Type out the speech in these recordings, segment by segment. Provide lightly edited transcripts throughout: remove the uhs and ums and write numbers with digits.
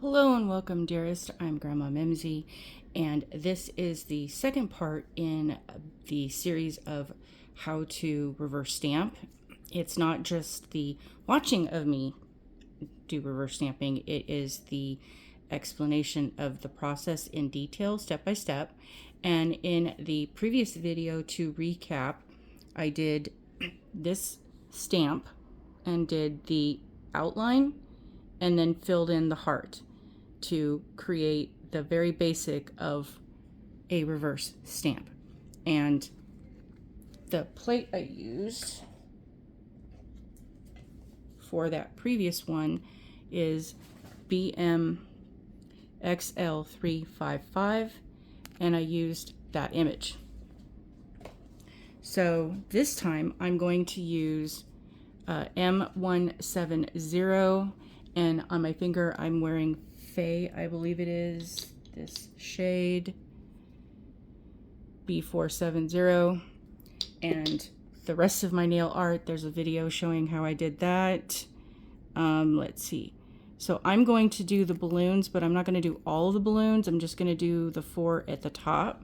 Hello and welcome, dearest. I'm Grandma Mimsy, and this is the second part in the series of how to reverse stamp. It's not just the watching of me do reverse stamping, it is the explanation of the process in detail, step by step. And in the previous video, to recap, I did this stamp and did the outline and then filled in the heart to create the very basic of a reverse stamp. And the plate I used for that previous one is BM XL355, and I used that image. So this time I'm going to use M170, and on my finger I'm wearing Faye, I believe it is, this shade B470. And the rest of my nail art, there's a video showing how I did that. Let's see. So I'm going to do the balloons, but I'm not going to do all of the balloons. I'm just going to do the 4 at the top.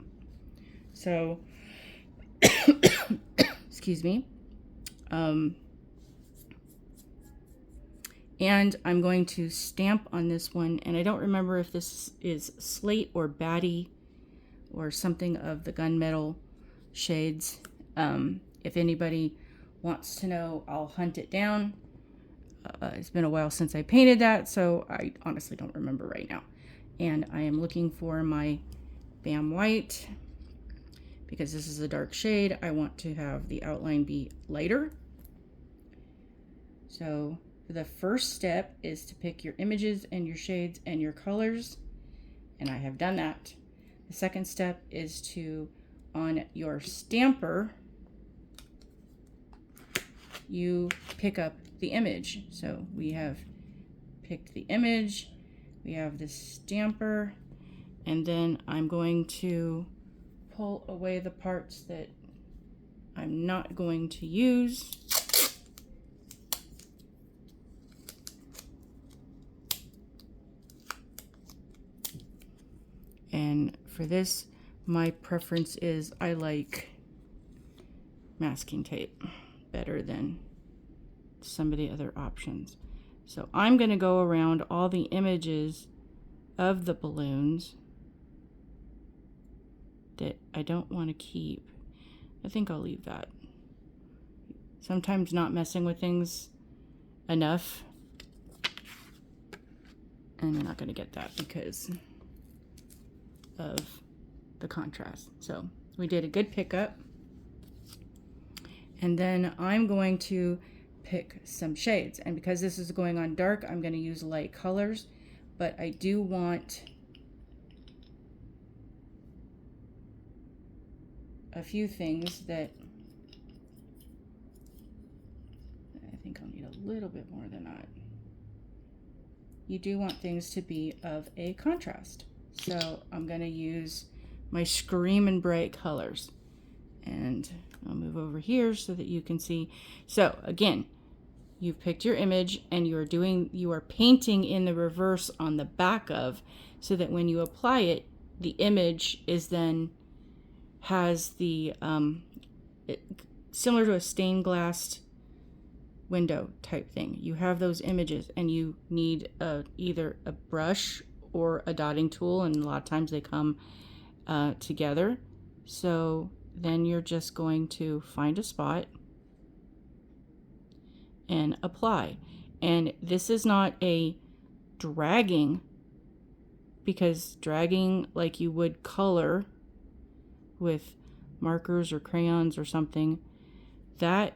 So, excuse me. And I'm going to stamp on this one, and I don't remember if this is slate or batty or something of the gunmetal shades. If anybody wants to know, I'll hunt it down. It's been a while since I painted that, so I honestly don't remember right now. And I am looking for my Bam White, because this is a dark shade. I want to have the outline be lighter. So the first step is to pick your images and your shades and your colors, and I have done that. The second step is to, on your stamper, you pick up the image. So we have picked the image, we have the stamper, and then I'm going to pull away the parts that I'm not going to use. And for this, my preference is I like masking tape better than some of the other options. So I'm going to go around all the images of the balloons that I don't want to keep. I think I'll leave that. Sometimes not messing with things enough, and you're not going to get that because of the contrast. So we did a good pickup, and then I'm going to pick some shades, and because this is going on dark, I'm going to use light colors, but I do want a few things that I think I'll need a little bit more than that. You do want things to be of a contrast. So I'm going to use my Screamin' Bright colors, and I'll move over here so that you can see. So again, you've picked your image and you are painting in the reverse on the back of, so that when you apply it, the image is then has the similar to a stained glass window type thing. You have those images, and you need either a brush or a dotting tool, and a lot of times they come together. So then you're just going to find a spot and apply. And this is not a dragging, because dragging like you would color with markers or crayons or something, that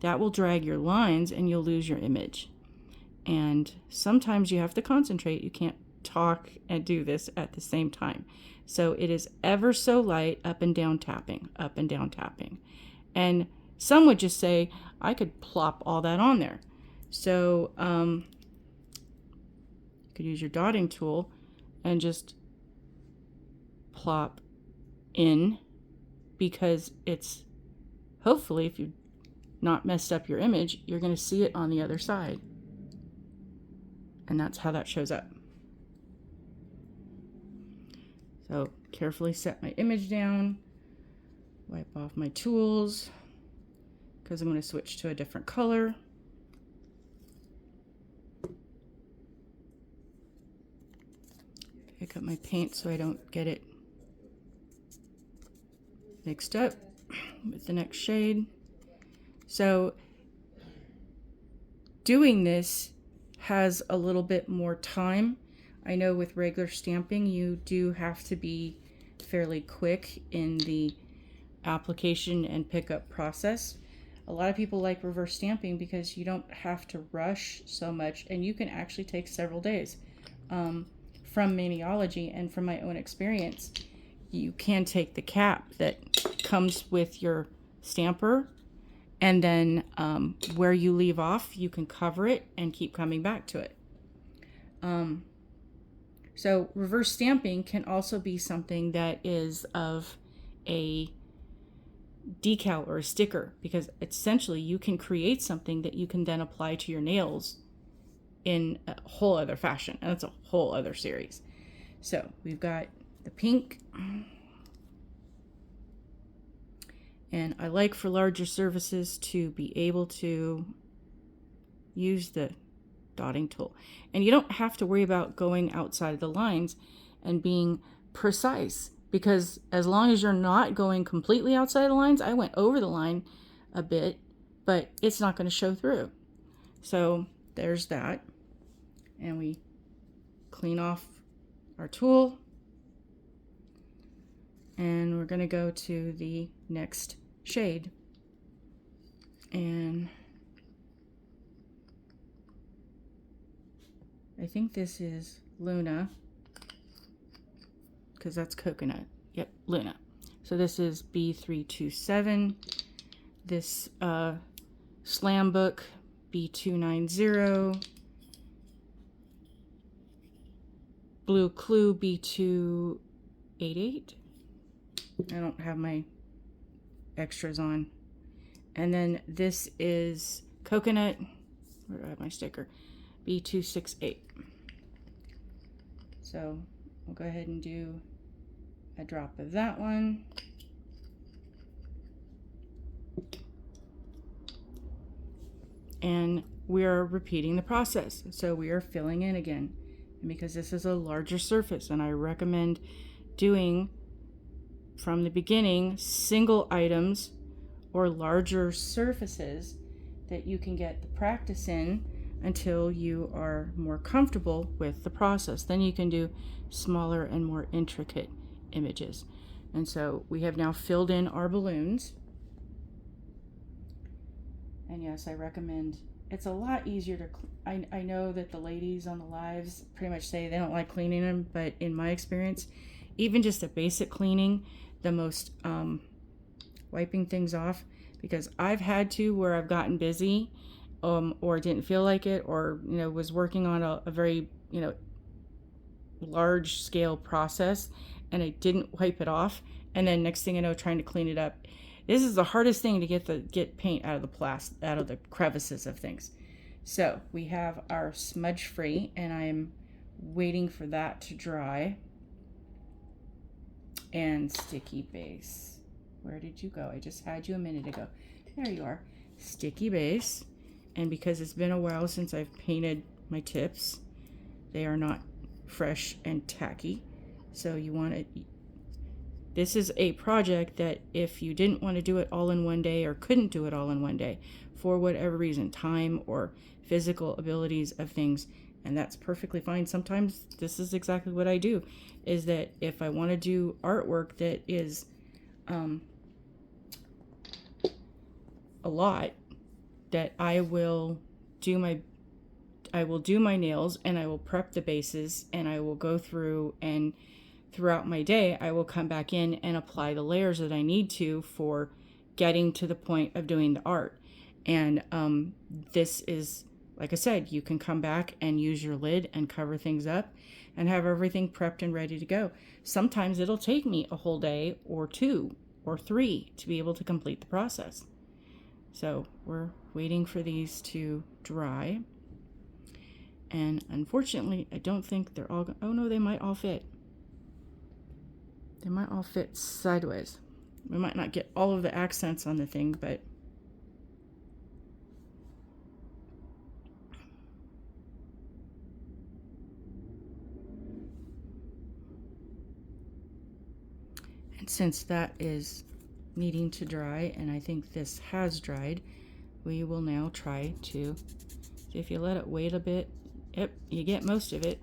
will drag your lines and you'll lose your image. And sometimes you have to concentrate. You can't talk and do this at the same time. So it is ever so light, up and down tapping, up and down tapping. And some would just say, I could plop all that on there. So you could use your dotting tool and just plop in, because it's, hopefully, if you not messed up your image, you're going to see it on the other side. And that's how that shows up. So carefully set my image down, wipe off my tools, because I'm going to switch to a different color. Pick up my paint so I don't get it mixed up with the next shade. So doing this has a little bit more time. I know with regular stamping you do have to be fairly quick in the application and pickup process. A lot of people like reverse stamping because you don't have to rush so much, and you can actually take several days. From Maniology and from my own experience, you can take the cap that comes with your stamper, and then where you leave off, you can cover it and keep coming back to it. So reverse stamping can also be something that is of a decal or a sticker, because essentially you can create something that you can then apply to your nails in a whole other fashion, and that's a whole other series. So we've got the pink, and I like for larger surfaces to be able to use the dotting tool, and you don't have to worry about going outside of the lines and being precise, because as long as you're not going completely outside the lines, I went over the line a bit, but it's not going to show through. So there's that. And we clean off our tool. And we're going to go to the next shade. And I think this is Luna, because that's coconut. Yep, Luna. So this is B327. This Slam Book B290. Blue Clue B288. I don't have my extras on. And then this is Coconut. Where do I have my sticker? B268. So we'll go ahead and do a drop of that one. And we are repeating the process. So we are filling in again. And because this is a larger surface, and I recommend doing from the beginning single items or larger surfaces that you can get the practice in until you are more comfortable with the process. Then you can do smaller and more intricate images. And so we have now filled in our balloons. And yes, I recommend, it's a lot easier to, I know that the ladies on the lives pretty much say they don't like cleaning them, but in my experience, even just a basic cleaning, the most wiping things off, because I've had to where I've gotten busy or didn't feel like it, or was working on a very large scale process and I didn't wipe it off, and then next thing I know, trying to clean it up. This is the hardest thing to get paint out of the crevices of things. So we have our smudge free, and I'm waiting for that to dry. And sticky base. Where did you go? I just had you a minute ago. There you are. Sticky base. And because it's been a while since I've painted my tips, they are not fresh and tacky. So you want it. This is a project that if you didn't want to do it all in one day or couldn't do it all in one day for whatever reason, time or physical abilities of things, and that's perfectly fine. Sometimes this is exactly what I do, is that if I want to do artwork that is a lot, that I will do my nails, and I will prep the bases, and I will go through, and throughout my day I will come back in and apply the layers that I need to for getting to the point of doing the art. And this is, like I said, you can come back and use your lid and cover things up and have everything prepped and ready to go. Sometimes it'll take me a whole day or 2 or 3 to be able to complete the process. So we're waiting for these to dry. And unfortunately, I don't think they're all, oh no, they might all fit. They might all fit sideways. We might not get all of the accents on the thing, but and since that is needing to dry, and I think this has dried, we will now try to, if you let it wait a bit, yep, you get most of it.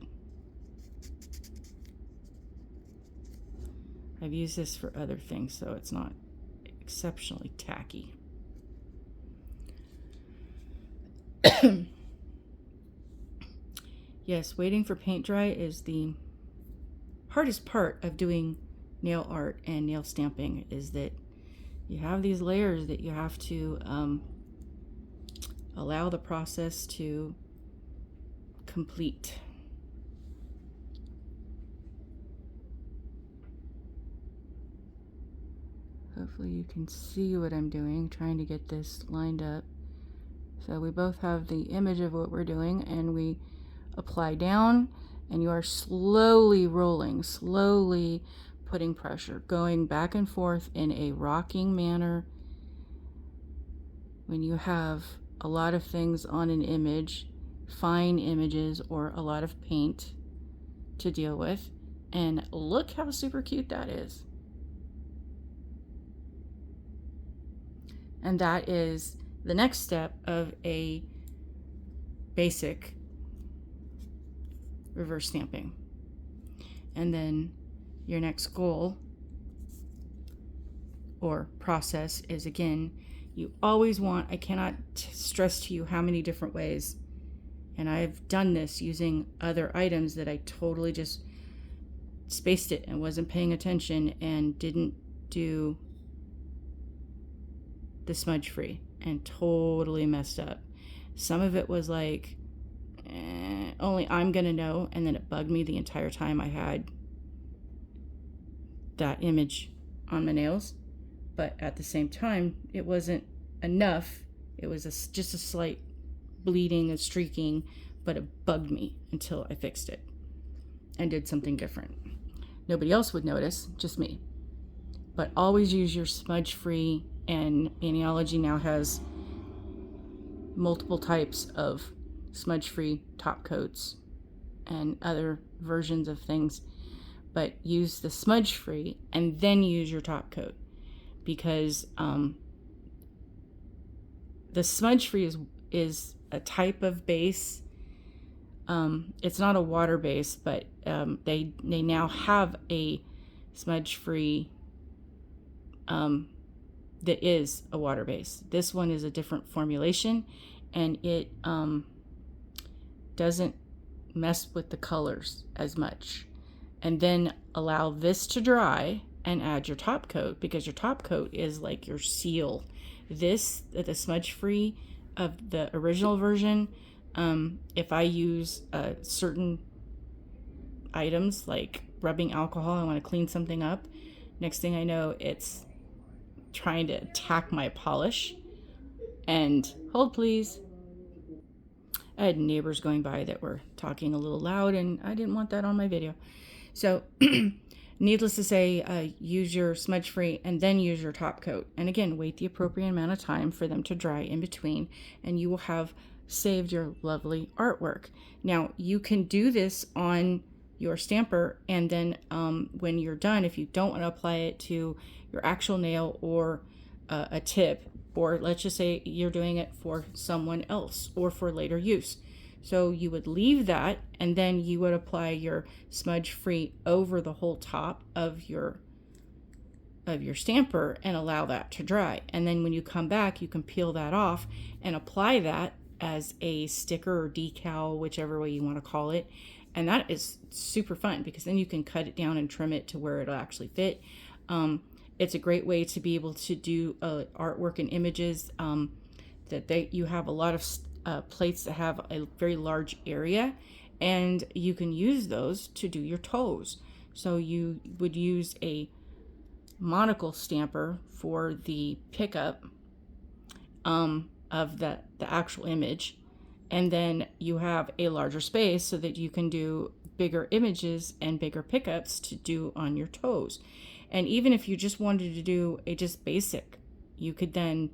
I've used this for other things, so it's not exceptionally tacky. Yes, waiting for paint dry is the hardest part of doing nail art and nail stamping, is that you have these layers that you have to allow the process to complete. Hopefully you can see what I'm doing, trying to get this lined up. So we both have the image of what we're doing, and we apply down, and you are slowly rolling, slowly putting pressure, going back and forth in a rocking manner. When you have a lot of things on an image, fine images or a lot of paint to deal with, and look how super cute that is. And that is the next step of a basic reverse stamping. And then your next goal or process is, again, you always want, I cannot stress to you how many different ways, and I've done this using other items that I totally just spaced it and wasn't paying attention and didn't do the smudge free and totally messed up. Some of it was like, only I'm gonna know, and then it bugged me the entire time I had that image on my nails. But at the same time, it wasn't enough. It was just a slight bleeding and streaking, but it bugged me until I fixed it and did something different. Nobody else would notice, just me. But always use your smudge free, and Anniology now has multiple types of smudge free top coats and other versions of things, but use the smudge free and then use your top coat, because the smudge free is a type of base. It's not a water base, but they now have a smudge free that is a water base. This one is a different formulation, and it doesn't mess with the colors as much. And then allow this to dry and add your top coat, because your top coat is like your seal. This, the smudge free of the original version, if I use certain items like rubbing alcohol, I want to clean something up, next thing I know, it's trying to attack my polish. And hold please. I had neighbors going by that were talking a little loud, and I didn't want that on my video. So needless to say, use your smudge free and then use your top coat. And again, wait the appropriate amount of time for them to dry in between, and you will have saved your lovely artwork. Now, you can do this on your stamper, and then when you're done, if you don't want to apply it to your actual nail or a tip, or let's just say you're doing it for someone else or for later use, so you would leave that, and then you would apply your smudge free over the whole top of your stamper and allow that to dry. And then when you come back, you can peel that off and apply that as a sticker or decal, whichever way you want to call it. And that is super fun, because then you can cut it down and trim it to where it'll actually fit. It's a great way to be able to do artwork and images that you have a lot of plates that have a very large area, and you can use those to do your toes. So you would use a monocle stamper for the pickup, of the actual image. And then you have a larger space so that you can do bigger images and bigger pickups to do on your toes. And even if you just wanted to do a just basic, you could then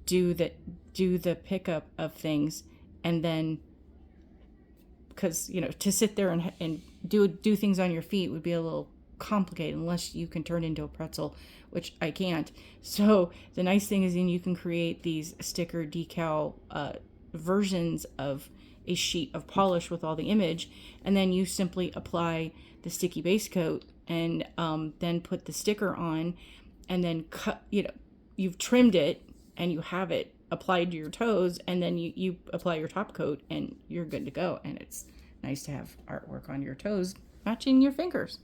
do the pickup of things. And then, because to sit there and do things on your feet would be a little complicated unless you can turn into a pretzel, which I can't. So the nice thing is then you can create these sticker decal versions of a sheet of polish with all the image, and then you simply apply the sticky base coat and then put the sticker on, and then cut, you've trimmed it and you have it applied to your toes, and then you apply your top coat and you're good to go. And it's nice to have artwork on your toes matching your fingers.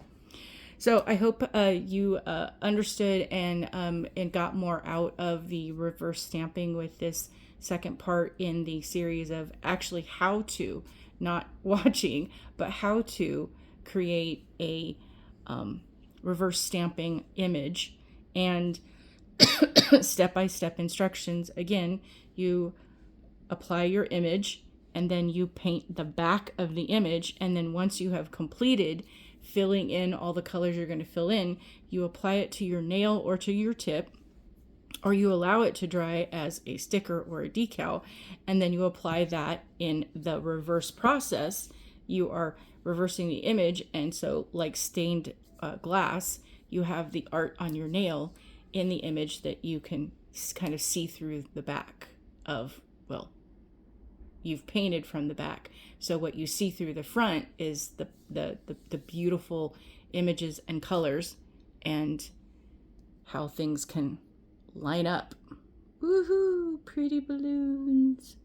So I hope you understood and got more out of the reverse stamping with this second part in the series of actually how to, not watching, but how to create a reverse stamping image, and step-by-step instructions. Again, you apply your image and then you paint the back of the image, and then once you have completed filling in all the colors you're going to fill in, you apply it to your nail or to your tip, or you allow it to dry as a sticker or a decal, and then you apply that in the reverse process. You are reversing the image, and so like stained glass, you have the art on your nail in the image that you can kind of see through the back of, well, you've painted from the back. So what you see through the front is the beautiful images and colors and how things can line up. Woohoo, pretty balloons.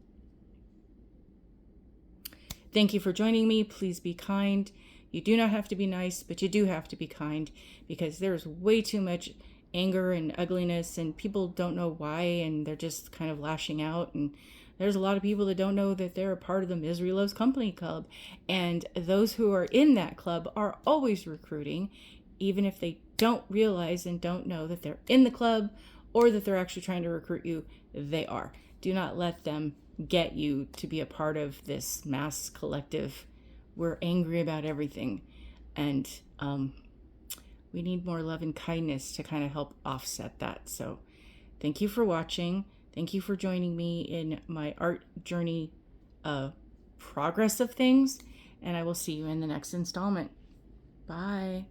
Thank you for joining me. Please be kind. You do not have to be nice, but you do have to be kind, because there's way too much anger and ugliness, and people don't know why, and they're just kind of lashing out. And there's a lot of people that don't know that they're a part of the Misery Loves Company Club, and those who are in that club are always recruiting, even if they don't realize and don't know that they're in the club or that they're actually trying to recruit you. They are. Do not let them get you to be a part of this mass collective. We're angry about everything, and we need more love and kindness to kind of help offset that. So thank you for watching. Thank you for joining me in my art journey progress of things, and I will see you in the next installment. Bye.